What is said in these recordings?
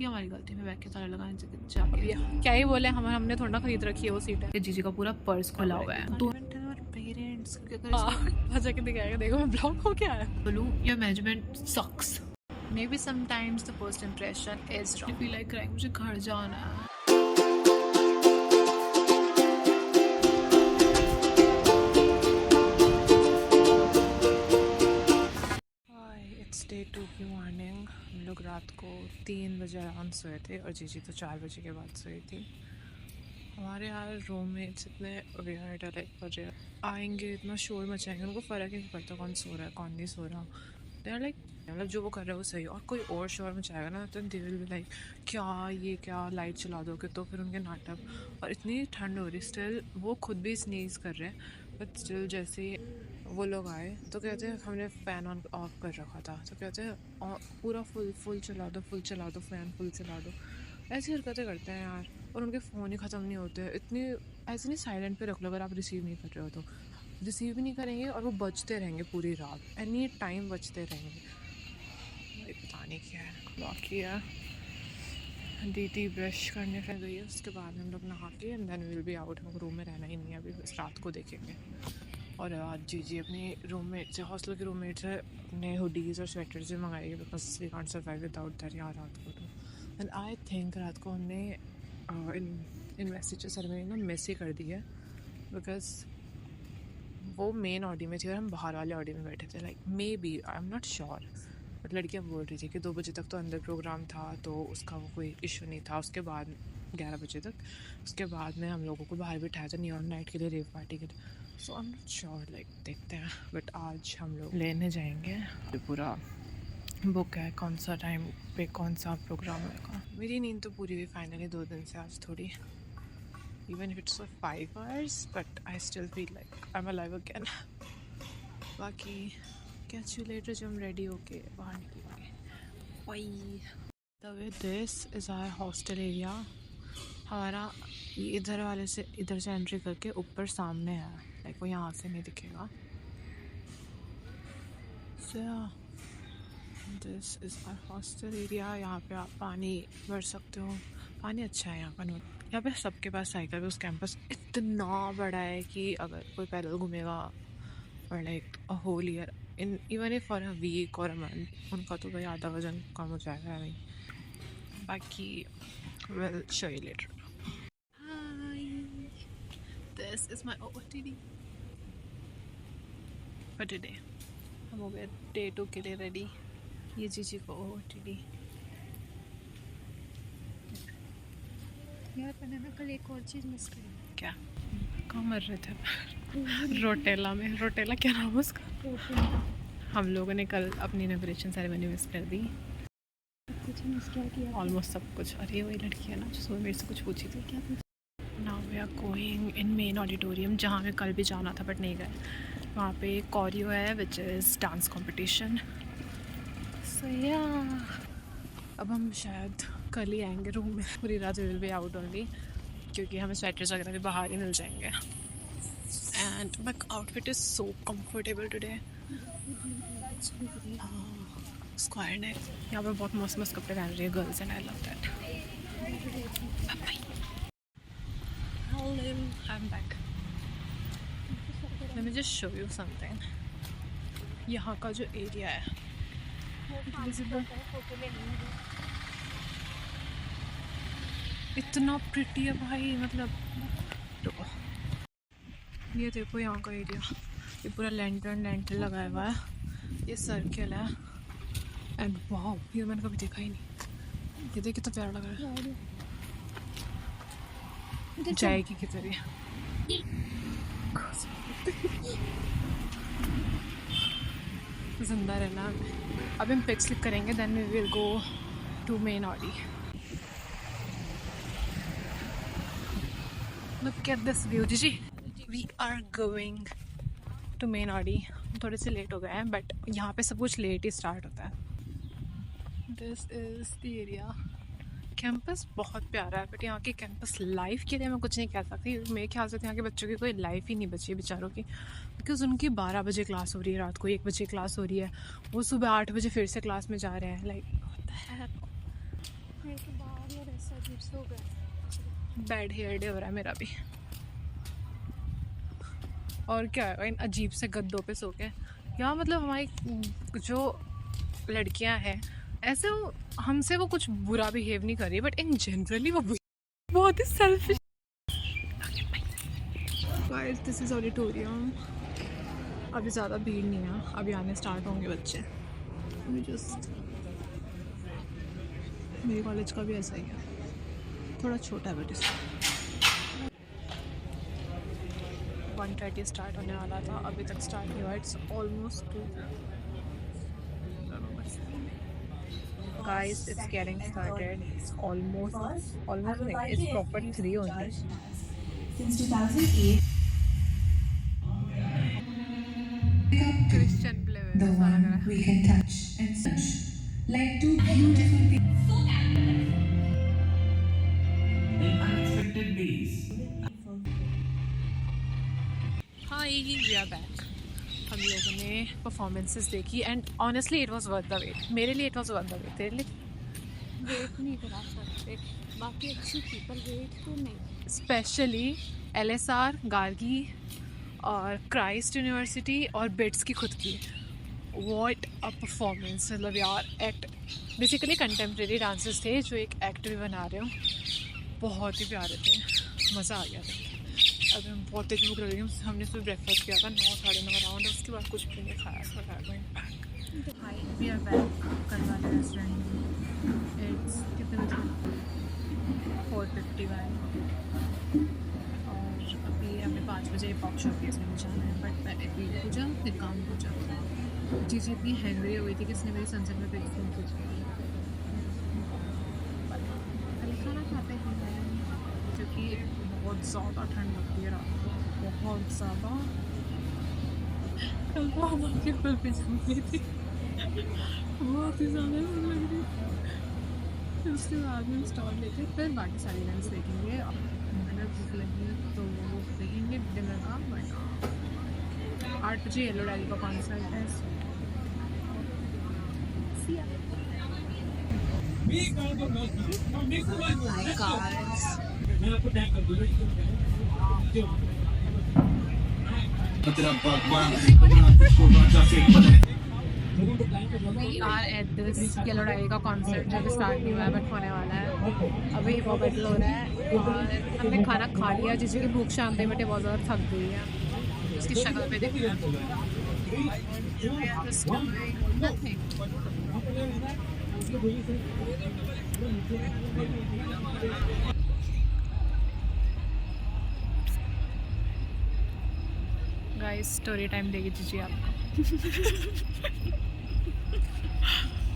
थी हमारी गलती में बैग के ताले लगाने से जाके क्या ही बोले हमने थोड़ा ना खरीद रखी है वो सीट है। जीजी का पूरा पर्स खुला हुआ है तो पेरेंट्स जाके दिखाएगा देखो मैं ब्लॉक हो क्या है बोलूं your management sucks maybe sometimes the first impression is wrong. I feel like crying. मुझे घर जाना है. Hi, it's day 2 की मॉर्निंग. हम लोग रात को 3 बजे अराउंड सोए थे और जीजी तो 4 बजे के बाद सोई थी. हमारे यहाँ रूममेट्स इतने वियर्ड है लाइक आएंगे इतना शोर मचाएंगे उनको फ़र्क ही नहीं पड़ता कौन सो रहा है कौन नहीं सो रहा. दे आर लाइक मतलब जो वो कर रहे हैं वो सही और कोई और शोर मचाएगा ना तो दे विल बी लाइक क्या लाइट चला दोगे तो फिर उनके नाटक. और इतनी ठंड हो रही स्टिल वो खुद भी स्नीज कर रहे हैं बट स्टिल जैसे वो लोग आए तो कहते हैं हमने फ़ैन ऑन ऑफ कर रखा था तो कहते हैं पूरा फुल चला दो फ़ैन फुल चला दो. ऐसी हरकतें करते हैं यार और उनके फ़ोन ही ख़त्म नहीं होते. इतनी ऐसे नहीं साइलेंट पे रख लो अगर आप रिसीव नहीं कर रहे हो तो रिसीव भी नहीं करेंगे और वो बजते रहेंगे पूरी रात एनी टाइम बजते रहेंगे. पता नहीं क्या है. बाकी है दीदी ब्रश करने फिर गई है उसके बाद हम लोग नहा के and then will be out. हम रूम में रहना ही नहीं है अभी बस रात को देखेंगे. और आज जी अपने रूममेट से हॉस्टल के रूममेट से अपने हुडीज़ और स्वेटर्स भी मंगाएंगे because we can't survive without that यहाँ रात को. तो एंड आई थिंक रात को हमने इन्वेस्टिचर सेरेमनी ना मिस ही कर दी है बिकॉज वो मेन ऑडी में थी और हम बाहर वाले ऑडी में बैठे थे. Like maybe I am not sure but लड़कियाँ बोल रही थी कि 2 बजे तक तो अंदर प्रोग्राम था तो उसका वो कोई इशू नहीं था. उसके बाद 11 बजे तक उसके बाद में हम लोगों को बाहर बिठाया था नियॉन नाइट के लिए रेव पार्टी के लिए. So I am not sure like देखते हैं. बट आज हम लोग लेने जाएंगे पूरा बुक है कौन सा टाइम पे कौन सा प्रोग्राम होगा. मेरी नींद तो पूरी हुई फाइनली 2 दिन से आज थोड़ी even if it's for 5 hours but I still feel like I'm alive again. बाकी catch you later जब हम रेडी होके बाहर निकलेंगे. वही this is our hostel area. हमारा इधर से एंट्री करके ऊपर सामने है लाइक वो यहाँ से नहीं दिखेगा. So this is our hostel area. यहाँ पे आप पानी भर सकते हो. पानी अच्छा है यहाँ का. यहाँ पे सबके पास साइकिल. उस कैंपस इतना बड़ा है कि अगर कोई पैदल घूमेगा और like a whole year even if for a week और अ मंथ उनका तो भाई आधा वजन कम हो जाएगा. नहीं बाकी will show you later. Hi this is my OOTD for today. हम हो गए डे 2 के लिए रेडी. ये जीजी को OOTD. यार मैंने ना कल एक और चीज़ मिस करी. क्या कहाँ मर रहे थे रोटेला में. रोटेला क्या नाम है उसका. हम लोगों ने कल अपनी इनॉग्रेशन सेरेमनी मिस कर दी. कुछ मिस किया ऑलमोस्ट सब कुछ. अरे वही लड़की है ना जो सुबह मेरे से कुछ पूछी थी. क्या now we are going in main auditorium जहाँ हमें कल भी जाना था बट नहीं गए. वहाँ पे कोरियो है विच इज़ डांस कॉम्पिटिशन. सो या अब हम शायद कल ही आएंगे रूम में. पूरी रात विल बी आउट ओनली क्योंकि हमें स्वेटर्स वगैरह भी बाहर ही मिल जाएंगे. And my outfit is so comfortable today. Square नेक. यहाँ पर बहुत मस्त मस्त कपड़े पहन रही है girls and I love that. Hello I am back. Let me just show you something. यहाँ का जो एरिया है इतना प्रिटी है भाई. मतलब ये देखो यहाँ का एरिया. ये पूरा लैंटर्न लगाया हुआ है. ये सर्किल है एंड वाओ ये मैंने कभी देखा ही नहीं. ये देख कितना प्यारा लग रहा है. जाएगी की तरह. जिंदा रहना. अब हम पिक्स क्लिक करेंगे then we will go to main audi. Look at this view, Gigi. We are going to main Audi. थोड़े से लेट हो गए हैं बट यहाँ पे सब कुछ लेट ही स्टार्ट होता है. This is the area. Campus बहुत प्यारा है बट यहाँ की कैंपस लाइफ के लिए मैं कुछ नहीं कह सकती. मेरे ख्याल से यहाँ के बच्चों की कोई लाइफ ही नहीं बची बेचारों की बिकॉज उनकी 12 बजे क्लास हो रही है. रात को 1 बजे क्लास हो रही है. वो सुबह 8 बजे फिर से क्लास में जा रहे हैं. लाइक से अजीब से हो गया। बैड हेयर डे हो रहा है मेरा भी। और क्या है इन अजीब से गद्दों पे सो के, या मतलब हमारी जो लड़कियां हैं ऐसे वो हमसे वो कुछ बुरा बिहेव नहीं कर रही, बट इन जनरली वो बहुत ही selfish. Guys this is auditorium. अभी ज़्यादा भीड़ नहीं है, अभी आने स्टार्ट होंगे बच्चे। अभी जस्ट मेरे कॉलेज का भी ऐसा ही है, थोड़ा छोटा है बट इसका 1:30 स्टार्ट होने वाला था, अभी तक स्टार्ट नहीं हुआ। It's almost 2 guys, it's getting started. It's almost नहीं, it's proper 3 only. Since 2008, Christian play the one we can touch and touch, like two beautiful people in unexpected ways. हाँ we are back. हम लोगों ने performances देखी and honestly it was worth the wait. मेरे लिए it was worth the wait, तेरे लिए? Wait नहीं करा सकते, बाकी अच्छी थी पर वेट तो नहीं। स्पेशली LSR, गार्गी और क्राइस्ट यूनिवर्सिटी और बिट्स की खुद की, व्हाट अ परफॉर्मेंस। मतलब यार एक्ट बेसिकली कंटेम्प्रेरी डांसेस थे जो एक एक्ट भी बना रहे हो, बहुत ही प्यारे थे, मज़ा आ गया था। अभी हम बहुत तेज भूख लग रही है, हमने सुबह ब्रेकफास्ट किया था 9 साढ़े 9 अराउंड, उसके बाद कुछ भी नहीं खाया था। हाई वी आर बैक कल वाले रेस्टोरेंट में। इट्स कितने बजे? 4:50 और अभी हमें 5 बजे पॉप शॉप के में जाना है, बट मैं अभी पूजा फिर काम पूजा। चीज़ें इतनी हैंगरी हो गई थी कि इसने मेरी सनसेट में पिक फोन पूछ खाना खाते हैं क्योंकि बहुत ज़्यादा ठंड लगती है रात को, बहुत ज़्यादा। कल तो हम आपके पुल पे जम गई थी, बहुत ही ज़्यादा ठंड लग रही। फिर उसके बाद में स्टॉल लेके फिर बाकी सारी लंच देखेंगे। अगर भूख लगी तो वो देखेंगे डिनर का। बट 8 बजे येलो डायरी का कॉन्सर्ट है। We are at this yellow diary का कॉन्सर्ट जो अभी स्टार्ट नहीं हुआ है बट होने वाला है। अभी हिप हॉप बैटल हो रहा है और हमने खाना खा लिया जिसकी भूख शांति बटे बहुत ज़्यादा थक गई है। उसकी शक्ल पे देखिए। गाइस स्टोरी टाइम देगी जीजी आपको।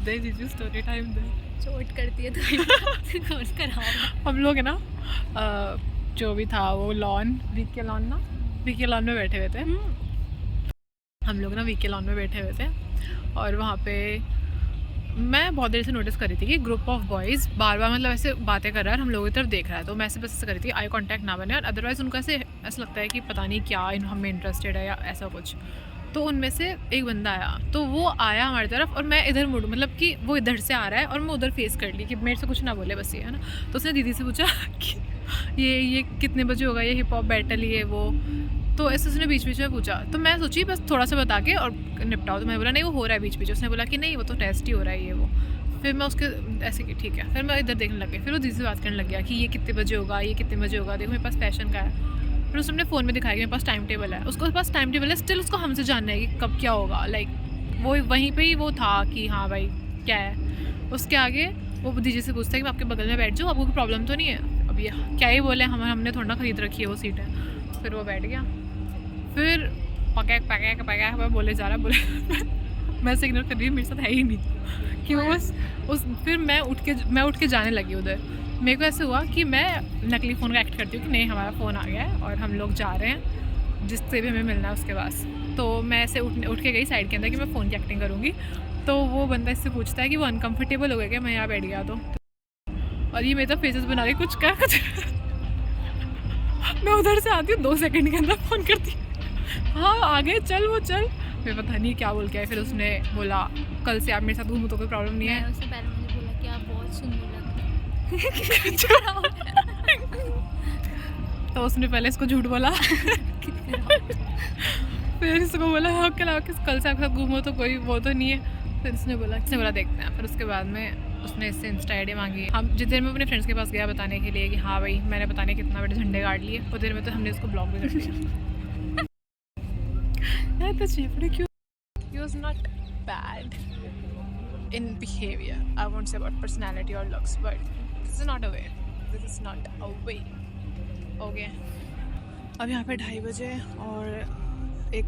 दे दीजिए स्टोरी टाइम दे। चोट करती है तो हम लोग है ना जो भी था वो वीके लॉन में बैठे हुए थे। हम लोग ना वीके लॉन में बैठे हुए थे और वहाँ पे मैं बहुत देर से नोटिस कर रही थी कि ग्रुप ऑफ बॉयज़ बार बार मतलब ऐसे बातें कर रहा है और हम लोगों की तरफ देख रहा है। तो मैं ऐसे बस ऐसे कर रही थी आई कांटेक्ट ना बने, और अदरवाइज़ उनको ऐसा लगता है कि पता नहीं क्या हमें इंटरेस्टेड है या ऐसा कुछ। तो उनमें से एक बंदा आया, तो वो आया हमारी तरफ और मैं इधर मुड़, मतलब कि वो इधर से आ रहा है और मैं उधर फेस कर ली कि मेरे से कुछ ना बोले बस ये है ना। तो उसने दीदी से पूछा कि ये कितने बजे होगा ये हिप हॉप बैटल ये वो। तो ऐसे उसने बीच बीच में पूछा, तो मैं सोची बस थोड़ा सा बता के और निपटाओ। तो मैं बोला नहीं वो हो रहा है बीच बीच। उसने बोला कि नहीं वो तो टेस्ट ही हो रहा है ये वो। फिर मैं उसके ऐसे कि ठीक है, फिर मैं इधर देखने लग गई। फिर वो दीदी से बात करने लग गया कि ये कितने बजे होगा ये कितने बजे होगा, देखो मेरे पास फैशन का है। फिर उसने फ़ोन में दिखाया कि मेरे पास टाइम टेबल है, उसके पास टाइम टेबल है, स्टिल उसको हमसे जानना है कि कब क्या होगा। लाइक वो वहीं पे ही वो था कि हाँ भाई क्या है। उसके आगे वो दीदी से पूछता है कि मैं आपके बगल में बैठ जाऊँ, आपको कोई प्रॉब्लम तो नहीं है। अब ये क्या ही बोले, हमने थोड़ा ना खरीद रखी है वो सीट है। फिर वो बैठ गया, फिर पकैक बोले जा रहा बोले मैं से इग्नोर कर रही हूँ, मेरे साथ है ही नहीं कि वो बस फिर मैं उठ के जाने लगी उधर। मेरे को ऐसे हुआ कि मैं नकली फ़ोन का एक्ट करती हूँ कि नहीं हमारा फ़ोन आ गया है और हम लोग जा रहे हैं जिससे भी हमें मिलना है उसके पास। तो मैं ऐसे उठ के गई साइड के अंदर कि मैं फ़ोन की एक्टिंग करूँगी। तो वो बंदा इससे पूछता है कि वो अनकम्फर्टेबल हो गया क्या मैं यहाँ बैठ गया तो। और ये मेरे तो फेसेस बना रही कुछ कर मैं उधर से आती हूँ 2 सेकंड के अंदर फ़ोन करती हाँ आगे चल वो चल। मैं पता नहीं क्या बोल के आए। फिर उसने बोला कल से आप मेरे साथ घूमो तो कोई प्रॉब्लम नहीं है। उससे पहले मैंने बोला कि आप बहुत सुंदर लग रहे हैं। तो उसने पहले इसको झूठ बोला, फिर इसको बोला हाँ कल से आपके साथ घूमो तो कोई वो तो नहीं है। फिर इसने बोला देखते हैं। फिर उसके बाद में उसने इससे इंस्टा आईडी मांगी। हम जिस देर में अपने फ्रेंड्स के पास गया बताने के लिए कि हाँ भाई मैंने पता नहीं कितना बड़े झंडे गाड़ लिए, उस देर में तो हमने उसको ब्लॉक भी कर दिया। तो चेपड़े क्यों? He was not bad in behavior. I won't say about personality or looks, but this is not a way. This is not a way. Okay. अब यहाँ पे 2:30 बजे और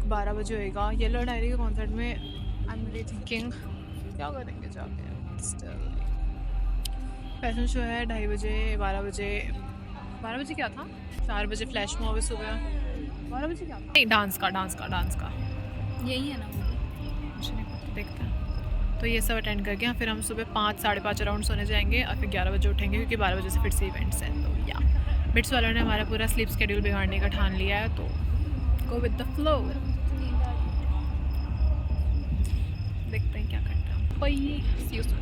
12 बजे होएगा येलो डायरी के कॉन्सर्ट में। आई एम रियली थिंकिंग क्या करेंगे जाके। फैशन शो है 2:30 बजे, 12 बजे क्या था? 4 बजे फ्लैश मॉब है सुबह। 12 बजे क्या था? नहीं, डांस का यही है ना वो? मुझे नहीं पता, देखते हैं। तो ये सब अटेंड करके फिर हम सुबह 5 साढ़े 5 अराउंड सोने जाएंगे और फिर 11 बजे उठेंगे क्योंकि 12 बजे से फिर से इवेंट्स हैं। तो या बिट्स वालों ने हमारा पूरा स्लीप शेड्यूल बिगाड़ने का ठान लिया है, तो गो विद द फ्लो। देखते हैं क्या करते हैं। सी यू सून।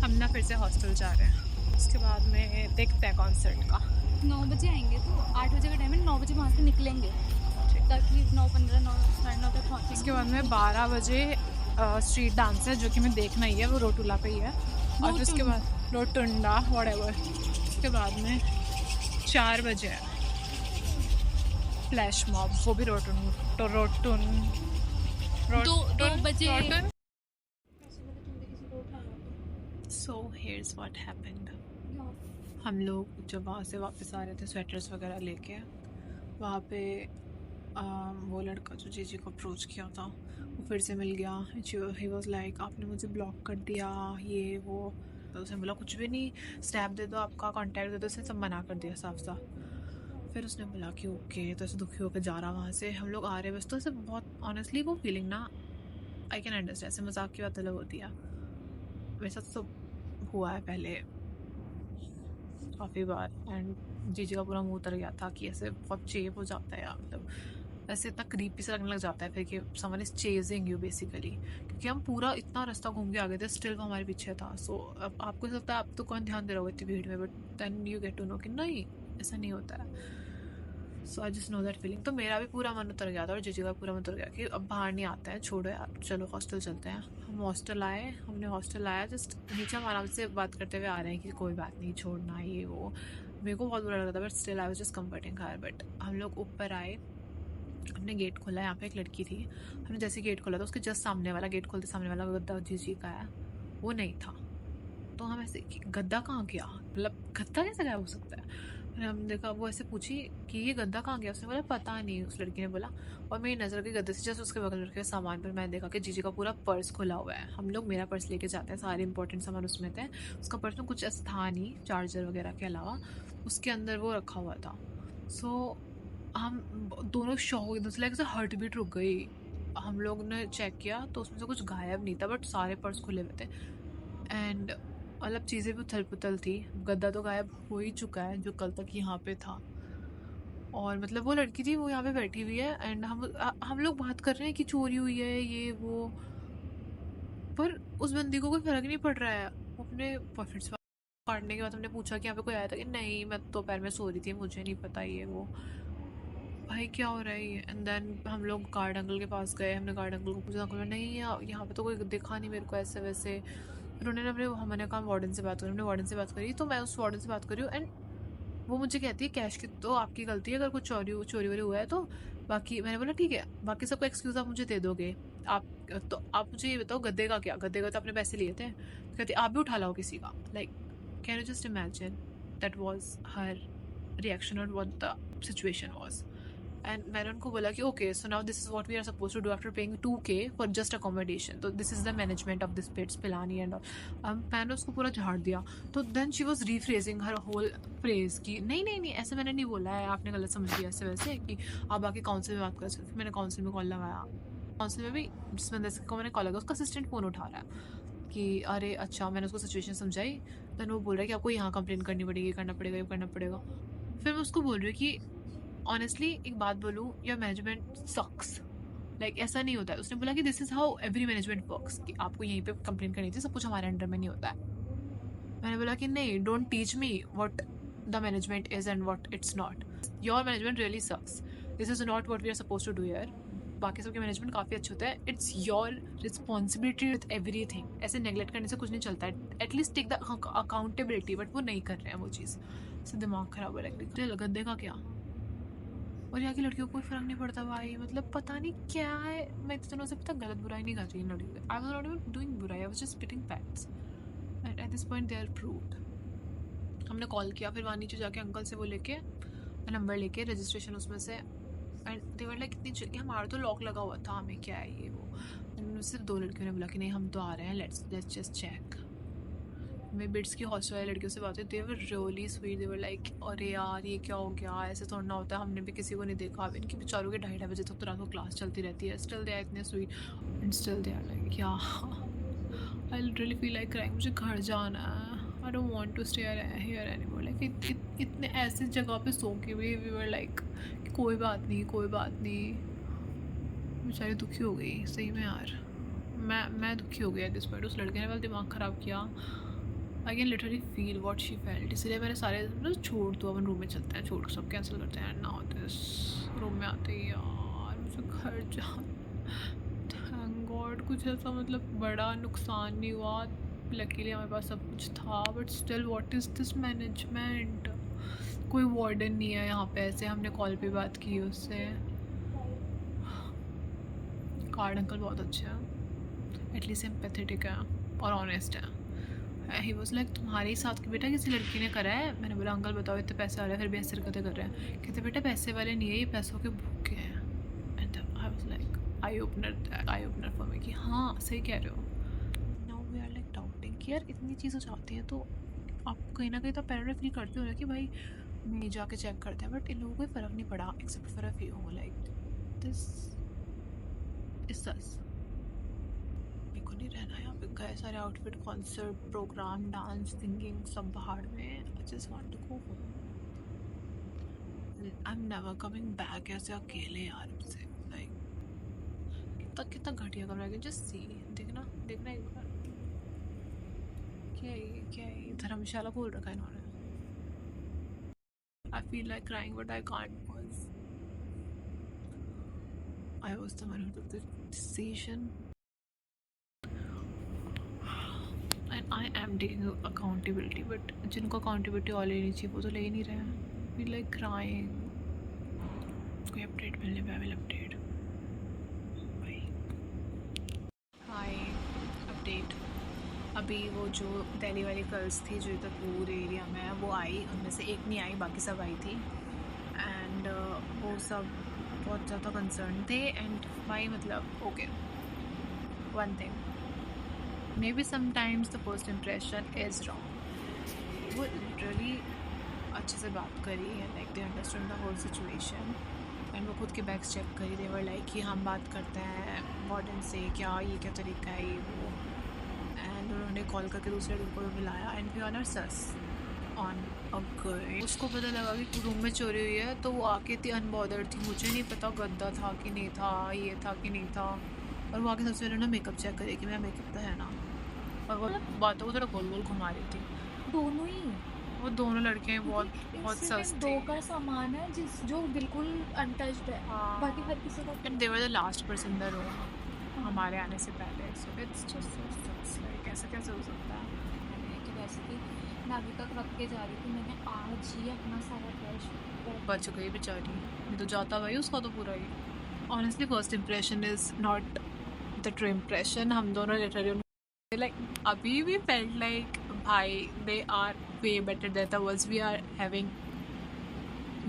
हम ना फिर से हॉस्टल जा रहे हैं, उसके बाद में देखते हैं कॉन्सर्ट का। 9 बजे आएंगे तो 8 बजे का टाइम है, 9 बजे वहाँ से निकलेंगे ताकि 9:15 साढ़े 9 तक पहुँचेंगे। उसके बाद में 12 बजे स्ट्रीट डांस है जो कि मैं देखना ही है, वो रोटुला पे ही है। और फिर उसके बाद रोटुंडा व्हाटएवर। उसके बाद में 4 बजे है फ्लैश मॉब, वो भी रोटुन। 2 बजे। So here's what happened. हम लोग जब वहाँ से वापस आ रहे थे स्वेटर्स वगैरह लेके, वहाँ पे वो लड़का जो जीजी को अप्रोच किया था वो फिर से मिल गया। ही वॉज लाइक आपने मुझे ब्लॉक कर दिया ये वो। तो उसने बोला कुछ भी नहीं, स्नैप दे दो, आपका कांटेक्ट दे दो। उसने सब मना कर दिया साफ साफ। फिर उसने बोला कि ओके, तो ऐसे दुखी होकर जा रहा वहाँ से। हम लोग आ रहे बस, तो ऐसे बहुत ऑनेस्टली वो फीलिंग ना आई कैन अंडरस्टैंड। ऐसे मजाक की बात अलग होती है, वैसा तो हुआ है पहले काफ़ी बार। एंड जीजी का पूरा मुंह उतर गया था कि ऐसे बहुत चेप हो जाता है यार, मतलब ऐसे इतना क्रीपी से लगने लग जाता है फिर कि someone is chasing you basically. क्योंकि हम पूरा इतना रास्ता घूम के आ गए थे, स्टिल वो हमारे पीछे था। सो अब आपको लगता है आप तो कौन ध्यान दे रहा होगा इतनी भीड़ में, but then you get to know कि नहीं ऐसा नहीं होता है। So I just know that feeling. तो मेरा भी पूरा मन उतर गया था और जीजी का पूरा मन उतर गया कि अब बाहर नहीं आता है, छोड़ो यार, चलो हॉस्टल चलते हैं। हमने हॉस्टल आया, जस्ट नीचे हम आराम से बात करते हुए आ रहे हैं कि कोई बात नहीं, छोड़ना ये वो। मेरे को बहुत बुरा लगा था but still I was just comforting her. But हम लोग ऊपर आए, हमने गेट खोला, यहाँ पे एक लड़की थी। हमने जैसे गेट खोला था उसके जस्ट सामने वाला गेट खोलते सामने वाला गद्दा जीजी का है वो नहीं था। तो हम ऐसे गद्दा कहाँ गया, मतलब गद्दा कैसे गायब हो सकता है। हमने देखा, वो ऐसे पूछी कि ये गद्दा कहाँ गया। उसने बोला पता नहीं, उस लड़की ने बोला। और मेरी नज़र गई गद्दे से जस्ट उसके बगल रखे सामान पर। मैंने देखा कि जीजी का पूरा पर्स खुला हुआ है। हम लोग मेरा पर्स लेके जाते हैं, सारे इंपॉर्टेंट सामान उसमें थे। उसका पर्स में कुछ ऐसा था नहीं चार्जर वगैरह के अलावा, उसके अंदर वो रखा हुआ था। सो हम दोनों शॉक, एकदम से लाइक ऐसे हार्ट बीट रुक गई। हम लोग ने चेक किया तो उसमें से कुछ गायब नहीं था, बट सारे पर्स खुले हुए थे। एंड मतलब चीज़ें भी उथल पुथल थी। गद्दा तो गायब हो ही चुका है जो कल तक यहाँ पे था। और मतलब वो लड़की थी, वो यहाँ पे बैठी हुई है। एंड हम लोग बात कर रहे हैं कि चोरी हुई है ये वो, पर उस बंदी को कोई फ़र्क नहीं पड़ रहा है। वो अपने बॉयफ्रेंड से काटने के बाद हमने पूछा कि यहाँ पे कोई आया था कि नहीं, मैं दोपहर में सो रही थी, मुझे नहीं पता ये वो। भाई क्या हो रहा है ये। एंड देन हम लोग गार्ड अंकल के पास गए, हमने गार्ड अंकल को पूछा, अंकल नहीं यहाँ पे तो कोई दिखा नहीं मेरे को ऐसे वैसे। फिर उन्होंने हमने कहा वार्डन से बात करी, हमने वार्डन से बात करी। तो मैं उस वार्डन से बात कर रही हूँ एंड वो मुझे कहती है कैश की तो आपकी गलती है, अगर कुछ चोरी वोरी हुआ है तो बाकी। मैंने बोला ठीक है, बाकी सबको एक्सक्यूज़ आप मुझे दे दोगे। आप तो आप मुझे ये बताओ गद्दे का क्या, गद्दे का तो आपने पैसे लिए थे। तो कहती आप भी उठा लाओ किसी का। Like can you just imagine that was her reaction और what the situation was. And मैंने उनको बोला कि okay so now this is what we are suppose to do after paying 2K for just accommodation. तो this is the management of this BITS Pilani and all. मैंने उसको पूरा झाड़ दिया। तो then she was rephrasing her whole phrase की नहीं ऐसे मैंने नहीं बोला है, आपने गलत समझ लिया ऐसे वैसे कि आप आके काउंसिल में बात कर सकते। मैंने काउंसिल में कॉल लगाया, काउंसिल में भी जिस बंदे को मैंने कॉल लगा उसका असिस्टेंट फ़ोन उठा रहा है कि अरे अच्छा। मैंने उसको सिचुएशन समझाई। देन वो बोल रहा है कि आपको यहाँ कंप्लेन करनी पड़ेगी, ये करना पड़ेगा, ये करना पड़ेगा। फिर मैं उसको बोल रही हूँ कि ऑनेस्टली एक बात बोलूँ, योर मैनेजमेंट सक्स। लाइक ऐसा नहीं होता है। उसने बोला कि this is how every management works, कि आपको यहीं पे कंप्लेन करनी चाहिए, सब कुछ हमारे अंडर में नहीं होता है। मैंने बोला कि नहीं, don't teach me what the management is and what it's not. Your management really sucks, this is not what we are suppose to do here. बाकी सबके मैनेजमेंट काफ़ी अच्छे होते हैं, it's your responsibility with everything. ऐसे neglect करने से कुछ नहीं चलता है, at least take the accountability, but वो नहीं कर रहे हैं वो चीज़। से दिमाग खराब हो रहा है। गद्दे का क्या, और यहाँ की लड़कियों को कोई फ़र्क नहीं पड़ता भाई, मतलब पता नहीं क्या है। मैं इतने दिनों से पता गलत बुराई नहीं कर रही लड़कियों। I was not even doing बुराई, I was just spitting facts and at this point they are proved. हमने कॉल किया, फिर वहाँ नीचे जाके अंकल से वो लेके नंबर लेके रजिस्ट्रेशन उसमें से, एंड दे वर लाइक इतनी चिल कि हमारा तो लॉक लगा हुआ था, हमें क्या है ये वो। सिर्फ 2 लड़कियों ने बोला कि नहीं हम तो आ रहे हैं, लेट्स जस्ट चेक। मेरे बिट्स की हॉस्टल वाले लड़कियों से बात हुई, they were really sweet. They were like अरे यार ये क्या हो गया, ऐसे थोड़ा ना होता है, हमने भी किसी को नहीं देखा। अब इनकी बेचारों के 2:30 बजे तक तो रात को क्लास चलती रहती है, स्टिल दे आर इतने sweet and still they are like yeah I literally feel like crying. मुझे घर जाना है, I don't want to stay here anymore. Like इतने ऐसी जगह पे सो के भी वी वर लाइक कोई बात नहीं कोई बात नहीं। बेचारी दुखी हो गई सही में यार, मैं दुखी हो गया दिस पॉइंट। उस लड़के ने वाला दिमाग ख़राब किया। I can literally feel what she felt. इसलिए मैंने सारे मतलब छोड़ दो, अपन रूम में चलते हैं, छोड़ सब कैंसिल करते हैं ना दिस। रूम में आते ही यार मुझे घर जा, थैंक गॉड कुछ ऐसा मतलब बड़ा नुकसान नहीं हुआ। लकीली हमारे पास सब कुछ था, but still what is this management. कोई वार्डन नहीं है यहाँ पे, ऐसे हमने कॉल पे बात की उससे। कार्ड अंकल बहुत अच्छे हैं, एटलीस्ट एम्पैथेटिक है और ऑनेस्ट है। ही वॉज लाइक तुम्हारे ही साथ के बेटा किसी लड़की ने करा है। मैंने बोला अंकल बताओ इतने पैसे आ रहे हैं फिर भी ऐसे हरकतें कर रहे हैं। कहते बेटा पैसे वाले नहीं है, ये पैसों के भूखे हैं। And I was like eye opener for me कि हाँ सही कह रहे हो। Now we are like doubting कि यार इतनी चीज़ हो जाती है तो आप कहीं ना कहीं तो पेरेंट फील करते हो ना कि भाई नहीं जाके चेक करते हैं, बट इन लोगों को फ़र्क नहीं पड़ा except for a few. Like this is sus. नहीं रहना यहाँ पे, गए सारे outfit, concert, programme, dance, singing सब बाहर में। I just want to go home, I am never coming back ऐसे अकेले यार से। लाइक कितना घटिया कमरा है, जस्ट सी देखना एक बार। क्या है धर्मशाला खोल रखा है इन्होंने। I feel like crying but I can't because I was the one who took the decision. And I am taking accountability, but जिनको अकाउंटेबिलिटी और लेनी चाहिए वो तो ले ही नहीं रहे हैं। Feel like crying. कोई अपडेट मिलने पे I will update. Hi update. अभी वो जो दिल्ली वाली गर्ल्स थी जो इधर पूरे एरिया में है वो आई, उनमें से एक नहीं आई, बाकी सब आई थी। एंड वो सब बहुत ज़्यादा कंसर्न थे। एंड भाई मतलब okay one thing, maybe sometimes the first impression is wrong. वो literally अच्छे से बात करी है, like they understood the whole situation and वो खुद के बैग्स चेक करी। they were like कि हम बात करते हैं वार्डन से, क्या ये क्या तरीका है ये वो। एंड उन्होंने कॉल करके दूसरे लड़कों को बुलाया and we on our sus on a girl. उसको पता लगा कि रूम में चोरी हुई है तो वो आके इतनी अनबॉदर्ड थी, मुझे नहीं पता गद्दा था कि नहीं था, ये था कि नहीं था। और वो आके सबसे पहले ना मेकअप चेक करे कि मेरा मेकअप तो है ना, और वो बातों को थोड़ा गोल गोल घुमा रही थी। दोनों ही, वो दोनों लड़कियाँ बहुत सस्ती। 2 का सामान है जो बिल्कुल अनटच्ड है, बाकी हर किसी का। And they were the last person in the room हमारे आने से पहले। सो इट्स जस्ट लाइक ऐसा कैसे हो सकता है। कि वैसे कि मैं अभी तक रख के जा रही थी, मैंने आज ही अपना सारा ब्रश बच गई बेचारी, नहीं तो जाता भाई उसका तो पूरा ही। Honestly first impression is not the true impression. हम दोनों लिटरली लाइक अभी भी फेल्ट लाइक भाई they are way better than the words we are having.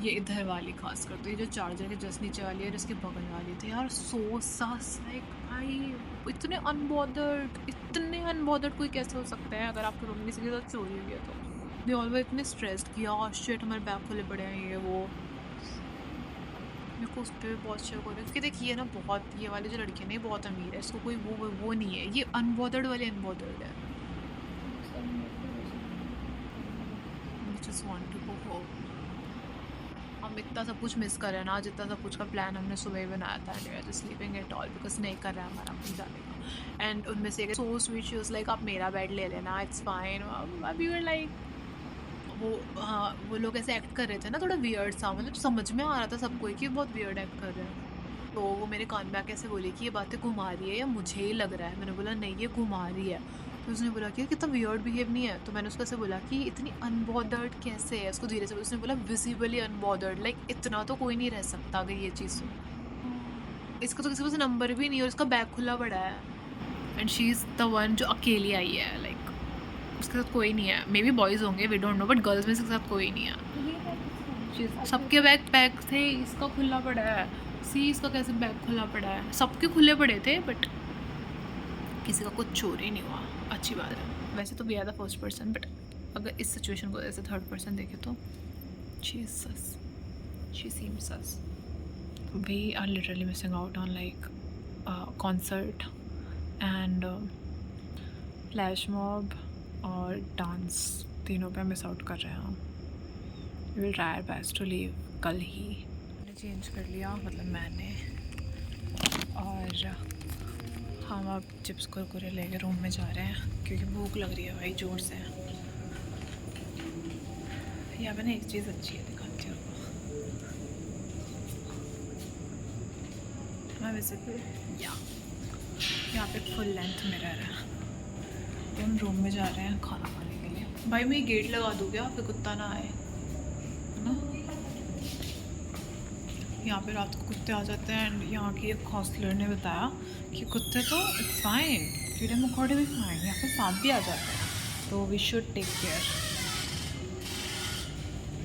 ये इधर वाली खास कर तो ये जो चार्जर के जस्ट नीचे वाली है और इसके बगल वाली थी यार, सो सस लाइक भाई इतने अनबॉदर्ड कोई कैसे हो सकता है। अगर आपके रूम में किसी के साथ चोरी हुई है तो दे ऑल वर इतने स्ट्रेस्ड कि यार शिट हमारे बैग खुले पड़े हैं ये वो। मेरे को उस पर भी बहुत शक हो रहा है क्योंकि देखिए ना, बहुत ये वाली जो लड़की है ना बहुत अमीर है, इसको कोई वो नहीं है, ये अनबॉदर्ड वाली अनबॉदर्ड है। Just want to go home. हम हम इतना सब कुछ मिस कर रहे हैं ना, जितना सब कुछ का प्लान हमने सुबह ही बनाया था, and we are just leaving it all because नहीं कर रहा है हमारा अपनी जाने का। एंड उनमें से so sweet she was like आप मेरा बेड ले लेना, it's fine. We were like, वो हाँ वो लोग ऐसे एक्ट कर रहे थे ना थोड़ा वियर्ड सा, मतलब समझ में आ रहा था सबको कि बहुत वियर्ड एक्ट कर रहे हैं। तो वो मेरे कान में आके ऐसे बोली कि ये बातें घुमा रही है या मुझे ही लग रहा है। मैंने बोला नहीं ये घुमा रही है। तो उसने बोला कि कितना वियर्ड बिहेव नहीं है। तो मैंने उसको ऐसे बोला कि इतनी अनबॉदर्ड कैसे है, उसको धीरे से उसने बोला विजिबली अनबॉदर्ड, लाइक इतना तो कोई नहीं रह सकता अगर ये चीज़ सुन। इसका तो किसी पास नंबर भी नहीं है और इसका बैग खुला पड़ा है, and she is the one जो अकेली आई है, लाइक उसके साथ कोई नहीं है। मे बी बॉयज़ होंगे, we don't know, but girls में इसके साथ कोई नहीं है। सबके बैग पैक थे, इसका खुला पड़ा है। सी इसका कैसे बैग खुला पड़ा है, सबके खुले पड़े थे बट किसी का कुछ चोरी नहीं हुआ, अच्छी बात है। वैसे तो we are the first person, but अगर इस सिचुएशन को ऐसे थर्ड पर्सन देखे तो she is sus, she seems sus. We are literally missing out on like concert and flash mob और डांस, तीनों पे मिस आउट कर रहे हैं हम। We will try our best to leave कल ही। मैंने चेंज कर लिया, मतलब मैंने, और हम अब चिप्स कुरकुरे लेके रूम में जा रहे हैं क्योंकि भूख लग रही है भाई ज़ोर से। यहाँ पे ना एक चीज़ अच्छी है, दिखाती हूँ मैं विजिबल, यहाँ पे फुल लेंथ मिरर है। तो हम रूम में जा रहे हैं खाना खाने के लिए। भाई मैं गेट लगा दूँ क्या, फिर कुत्ता ना आए, है ना। यहाँ पे रात को कुत्ते आ जाते हैं, एंड यहाँ की एक हॉस्टलर ने बताया कि कुत्ते तो इट्स फाइन, कीड़े मकोड़े भी फाइन, यहाँ पे सांप भी आ जाते हैं, तो we should take care.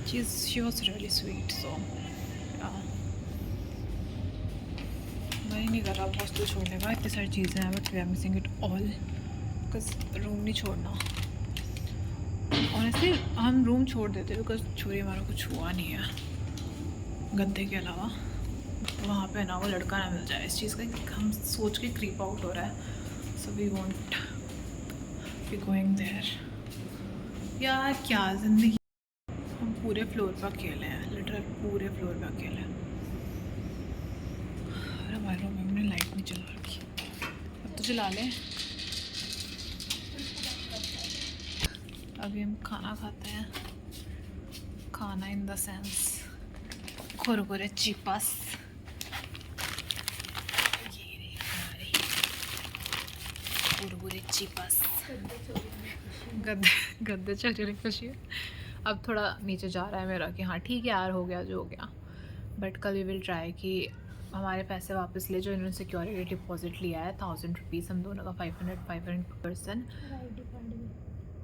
She was really sweet. So मैं नहीं कर रहा हॉस्टल छोड़ने का, इतनी सारी चीज़ें हैं but we are missing it all because room नहीं छोड़ना। ऑनेस्टली हम रूम छोड़ देते बिकॉज चोरी हमारा कुछ हुआ नहीं है गद्दे के अलावा। वहाँ पे ना वो लड़का ना मिल जाए, इस चीज़ का हम सोच के क्रीप आउट हो रहा है। So we won't be going there. यार क्या ज़िंदगी, हम पूरे फ्लोर पर अकेले हैं, लिटरल पूरे फ्लोर पर अकेले हैं। और हमारे रूम में हमने लाइट नहीं चला रखी, अब तो चला लें। अभी हम खाना खाते हैं, खाना in the sense Kurkure chips. Kurkure chips, गद्दे चोरी खुशी है। अब थोड़ा नीचे जा रहा है मेरा कि हाँ ठीक है यार, हो गया जो हो गया। बट कल वी विल ट्राई कि हमारे पैसे वापस ले जो इन्होंने सिक्योरिटी डिपॉजिट लिया है 1000 रुपीज़, हम दोनों का 500 पर पर्सन,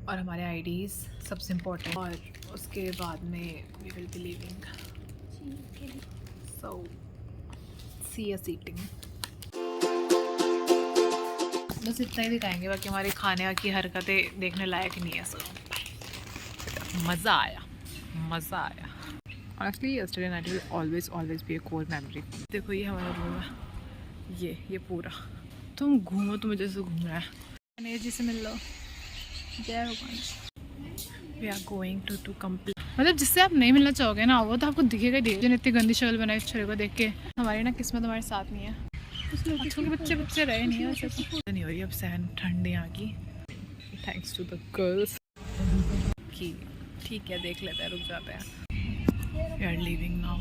और हमारे आईडीज़ सबसे इम्पोर्टेंट, और उसके बाद में we will be leaving. So see us eating. बस इतना ही दिखाएंगे, बाकी हमारे खाने की हरकतें देखने लायक नहीं है। सो मज़ा आया, मज़ा आया। Honestly yesterday night will always be A core memory. देखो ये हमारा रूम है, ये पूरा। तुम घूमो, तुम जैसे घूम रहा है। गणेश जी से मिल लो, जय भगवान। We are going to complete, मतलब जिससे आप नहीं मिलना चाहोगे ना वो तो आपको दिखेगा ही। जिन्हें इतनी गंदी शक्ल बनाई छड़े को देख के, हमारी ना किस्मत हमारे साथ नहीं है। आजकल के बच्चे रहे नहीं है, वैसे नहीं हो रही अब सहन ठंड यहाँ की, थैंक्स टू द गर्ल्स की। ठीक है देख लेते हैं, रुक जाते हैं। We are leaving now.